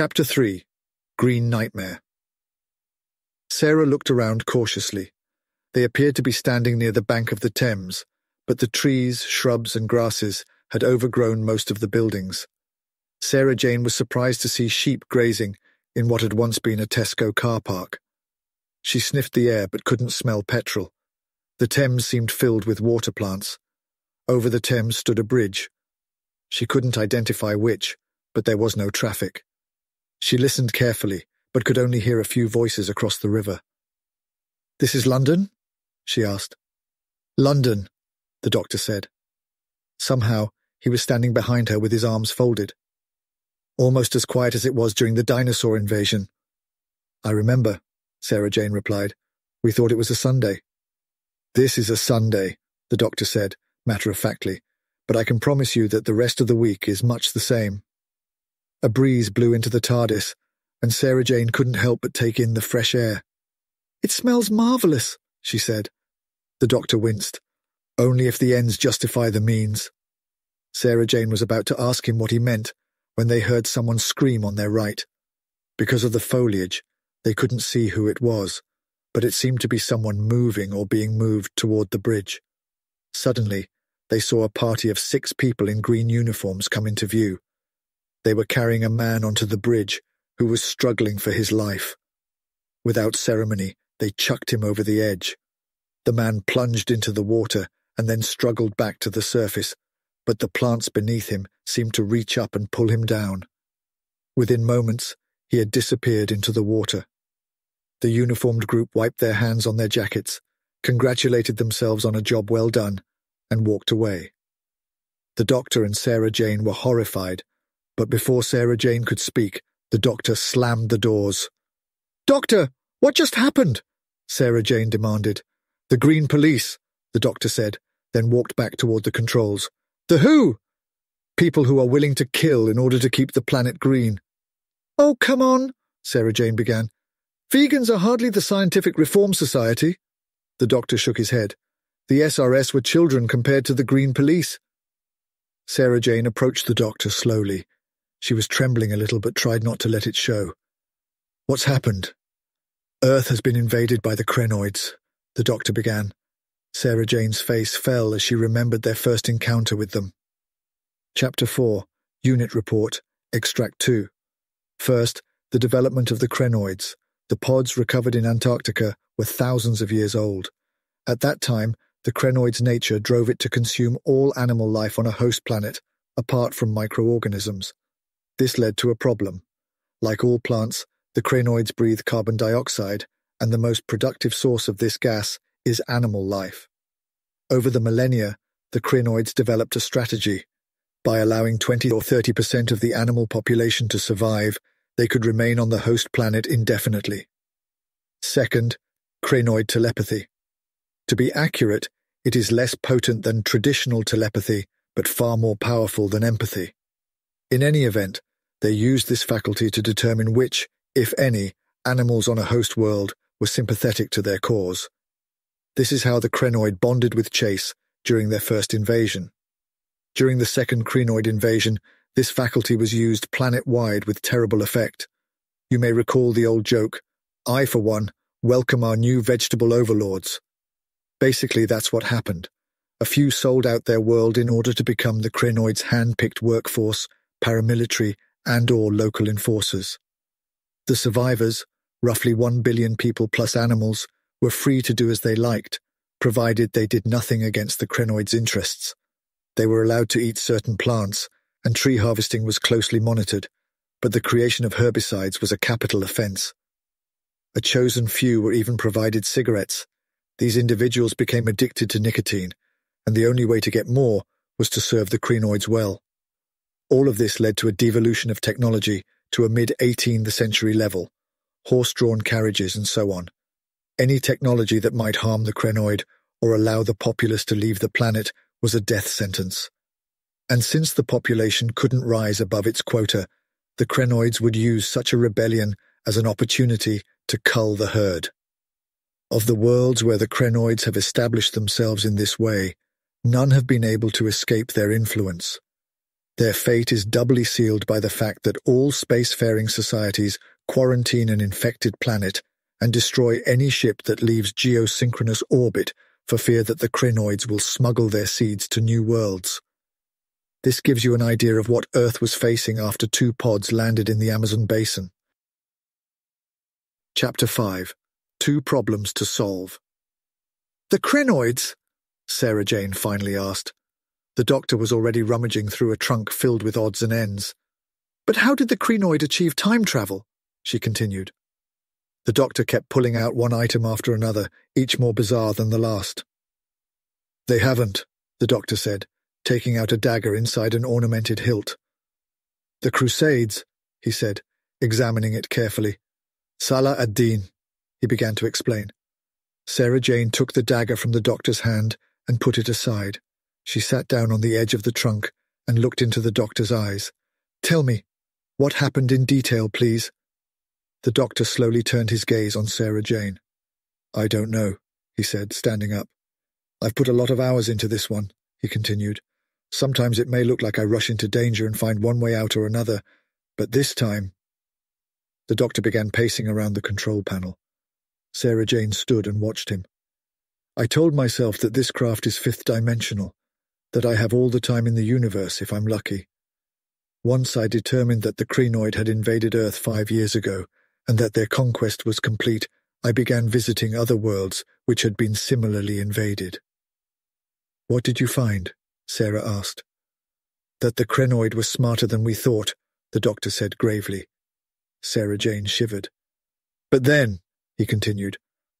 Chapter 3. Green Nightmare. Sarah looked around cautiously. They appeared to be standing near the bank of the Thames, but the trees, shrubs, and grasses had overgrown most of the buildings. Sarah Jane was surprised to see sheep grazing in what had once been a Tesco car park. She sniffed the air but couldn't smell petrol. The Thames seemed filled with water plants. Over the Thames stood a bridge. She couldn't identify which, but there was no traffic. She listened carefully, but could only hear a few voices across the river. "This is London?" she asked. "London," the doctor said. Somehow, he was standing behind her with his arms folded. "Almost as quiet as it was during the dinosaur invasion." "I remember," Sarah Jane replied. "We thought it was a Sunday." "This is a Sunday," the doctor said, matter-of-factly, "but I can promise you that the rest of the week is much the same." A breeze blew into the TARDIS, and Sarah Jane couldn't help but take in the fresh air. "It smells marvellous," she said. The doctor winced. "Only if the ends justify the means." Sarah Jane was about to ask him what he meant when they heard someone scream on their right. Because of the foliage, they couldn't see who it was, but it seemed to be someone moving or being moved toward the bridge. Suddenly, they saw a party of 6 people in green uniforms come into view. They were carrying a man onto the bridge who was struggling for his life. Without ceremony, they chucked him over the edge. The man plunged into the water and then struggled back to the surface, but the plants beneath him seemed to reach up and pull him down. Within moments, he had disappeared into the water. The uniformed group wiped their hands on their jackets, congratulated themselves on a job well done, and walked away. The doctor and Sarah Jane were horrified, but before Sarah Jane could speak, the doctor slammed the doors. "Doctor, what just happened?" Sarah Jane demanded. "The Green Police," the doctor said, then walked back toward the controls. "The who?" "People who are willing to kill in order to keep the planet green." "Oh, come on," Sarah Jane began. "Vegans are hardly the Scientific Reform Society." The doctor shook his head. "The SRS were children compared to the Green Police." Sarah Jane approached the doctor slowly. She was trembling a little but tried not to let it show. "What's happened?" "Earth has been invaded by the Crenoids," the doctor began. Sarah Jane's face fell as she remembered their first encounter with them. Chapter 4. Unit Report. Extract 2. First, the development of the Crenoids. The pods recovered in Antarctica were thousands of years old. At that time, the Crenoids' nature drove it to consume all animal life on a host planet, apart from microorganisms. This led to a problem. Like all plants, the Crenoids breathe carbon dioxide, and the most productive source of this gas is animal life. Over the millennia, the Crenoids developed a strategy. By allowing 20 or 30% of the animal population to survive, they could remain on the host planet indefinitely. Second, Crenoid telepathy. To be accurate, it is less potent than traditional telepathy, but far more powerful than empathy. In any event, they used this faculty to determine which, if any, animals on a host world were sympathetic to their cause. This is how the Crenoid bonded with Chase during their first invasion. During the second Crenoid invasion, this faculty was used planet-wide with terrible effect. You may recall the old joke, "I, for one, welcome our new vegetable overlords." Basically, that's what happened. A few sold out their world in order to become the Crenoids' hand-picked workforce, paramilitary, and/or local enforcers. The survivors, roughly 1 billion people plus animals, were free to do as they liked, provided they did nothing against the Crenoids' interests. They were allowed to eat certain plants, and tree harvesting was closely monitored, but the creation of herbicides was a capital offense. A chosen few were even provided cigarettes. These individuals became addicted to nicotine, and the only way to get more was to serve the Crenoids well. All of this led to a devolution of technology to a mid-18th century level, horse-drawn carriages and so on. Any technology that might harm the Crenoid or allow the populace to leave the planet was a death sentence. And since the population couldn't rise above its quota, the Crenoids would use such a rebellion as an opportunity to cull the herd. Of the worlds where the Crenoids have established themselves in this way, none have been able to escape their influence. Their fate is doubly sealed by the fact that all spacefaring societies quarantine an infected planet and destroy any ship that leaves geosynchronous orbit for fear that the crinoids will smuggle their seeds to new worlds. This gives you an idea of what Earth was facing after 2 pods landed in the Amazon basin. Chapter 5. 2 Problems to Solve. "The crinoids?" Sarah Jane finally asked. The doctor was already rummaging through a trunk filled with odds and ends. "But how did the crinoid achieve time travel?" she continued. The doctor kept pulling out one item after another, each more bizarre than the last. "They haven't," the doctor said, taking out a dagger inside an ornamented hilt. "The Crusades," he said, examining it carefully. "Salah ad-Din," he began to explain. Sarah Jane took the dagger from the doctor's hand and put it aside. She sat down on the edge of the trunk and looked into the doctor's eyes. "Tell me, what happened in detail, please?" The doctor slowly turned his gaze on Sarah Jane. "I don't know," he said, standing up. "I've put a lot of hours into this one," he continued. "Sometimes it may look like I rush into danger and find one way out or another, but this time—" The doctor began pacing around the control panel. Sarah Jane stood and watched him. "I told myself that this craft is 5th-dimensional, that I have all the time in the universe if I'm lucky. Once I determined that the crinoid had invaded Earth 5 years ago, and that their conquest was complete, I began visiting other worlds which had been similarly invaded." "What did you find?" Sarah asked. "That the crinoid was smarter than we thought," the doctor said gravely. Sarah Jane shivered. "But then," he continued,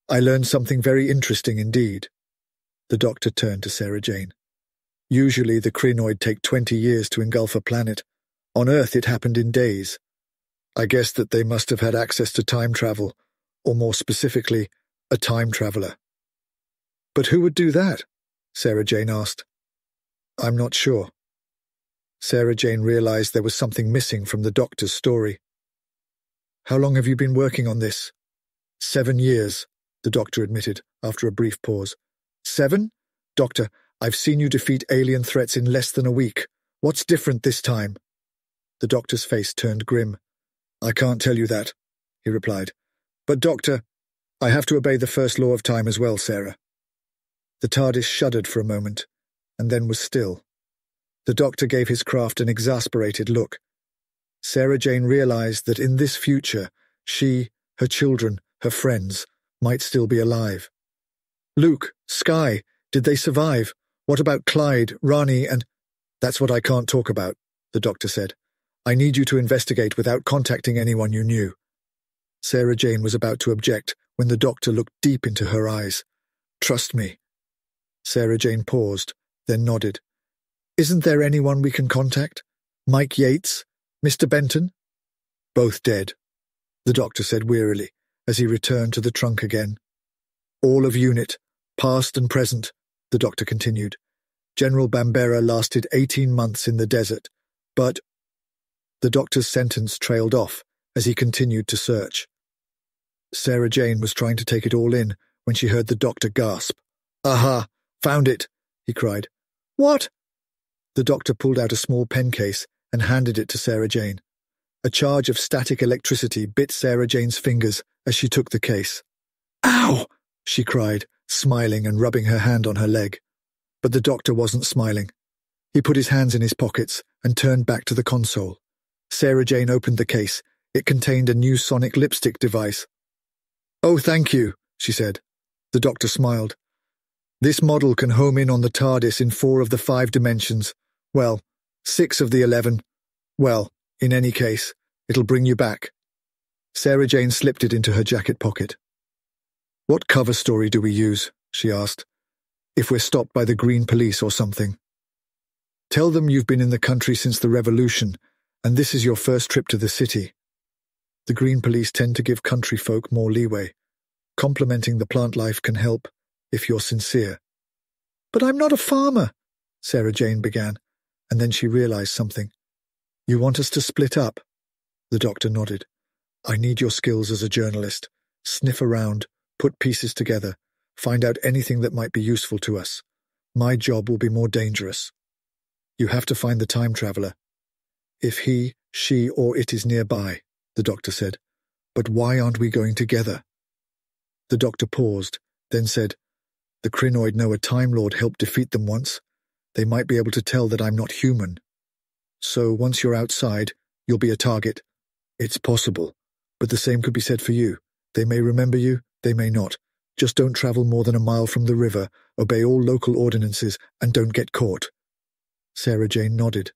"I learned something very interesting indeed." The doctor turned to Sarah Jane. "Usually the crinoid take 20 years to engulf a planet. On Earth it happened in days. I guess that they must have had access to time travel, or more specifically, a time traveler." "But who would do that?" Sarah Jane asked. "I'm not sure." Sarah Jane realized there was something missing from the doctor's story. "How long have you been working on this?" 7 years, the doctor admitted, after a brief pause. 7? Doctor, I've seen you defeat alien threats in less than a week. What's different this time? The doctor's face turned grim. "I can't tell you that," he replied. "But, Doctor, I have to obey the first law of time as well, Sarah." The TARDIS shuddered for a moment, and then was still. The doctor gave his craft an exasperated look. Sarah Jane realized that in this future, she, her children, her friends, might still be alive. "Luke, Skye, did they survive? What about Clyde, Rani, and—" "That's what I can't talk about," the doctor said. "I need you to investigate without contacting anyone you knew." Sarah Jane was about to object when the doctor looked deep into her eyes. "Trust me." Sarah Jane paused, then nodded. "Isn't there anyone we can contact? Mike Yates? Mr. Benton?" "Both dead," the doctor said wearily, as he returned to the trunk again. "All of unit, past and present," the doctor continued. "General Bambera lasted 18 months in the desert, but—" The doctor's sentence trailed off as he continued to search. Sarah Jane was trying to take it all in when she heard the doctor gasp. "Aha! Found it!" he cried. "What?" The doctor pulled out a small pen case and handed it to Sarah Jane. A charge of static electricity bit Sarah Jane's fingers as she took the case. "Ow!" she cried, smiling and rubbing her hand on her leg. But the doctor wasn't smiling. He put his hands in his pockets and turned back to the console. Sarah Jane opened the case. It contained a new sonic lipstick device. "Oh, thank you," she said. The doctor smiled. "This model can home in on the TARDIS in 4 of the 5 dimensions. Well, 6 of the 11. Well, in any case, it'll bring you back." Sarah Jane slipped it into her jacket pocket. "What cover story do we use?" she asked. "If we're stopped by the Green Police or something." "Tell them you've been in the country since the Revolution, and this is your first trip to the city. The Green Police tend to give country folk more leeway. Complimenting the plant life can help, if you're sincere." "But I'm not a farmer," Sarah Jane began, and then she realized something. "You want us to split up?" The doctor nodded. "I need your skills as a journalist. Sniff around, put pieces together, find out anything that might be useful to us. My job will be more dangerous. You have to find the time traveler, If he, she, or it is nearby, the doctor said. But why aren't we going together? The doctor paused, then said, The Krynoid know a Time Lord helped defeat them once. They might be able to tell that I'm not human. So once you're outside, you'll be a target. It's possible, but the same could be said for you. They may remember you, they may not. Just don't travel more than a mile from the river, obey all local ordinances, and don't get caught. Sarah Jane nodded.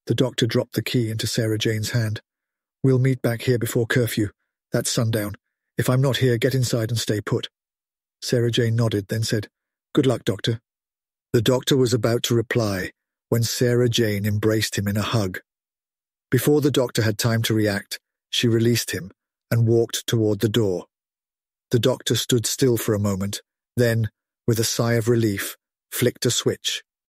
The doctor dropped the key into Sarah Jane's hand. We'll meet back here before curfew. That's sundown. If I'm not here, get inside and stay put. Sarah Jane nodded, then said, Good luck, Doctor. The doctor was about to reply when Sarah Jane embraced him in a hug. Before the doctor had time to react, she released him and walked toward the door. The doctor stood still for a moment, then, with a sigh of relief, flicked a switch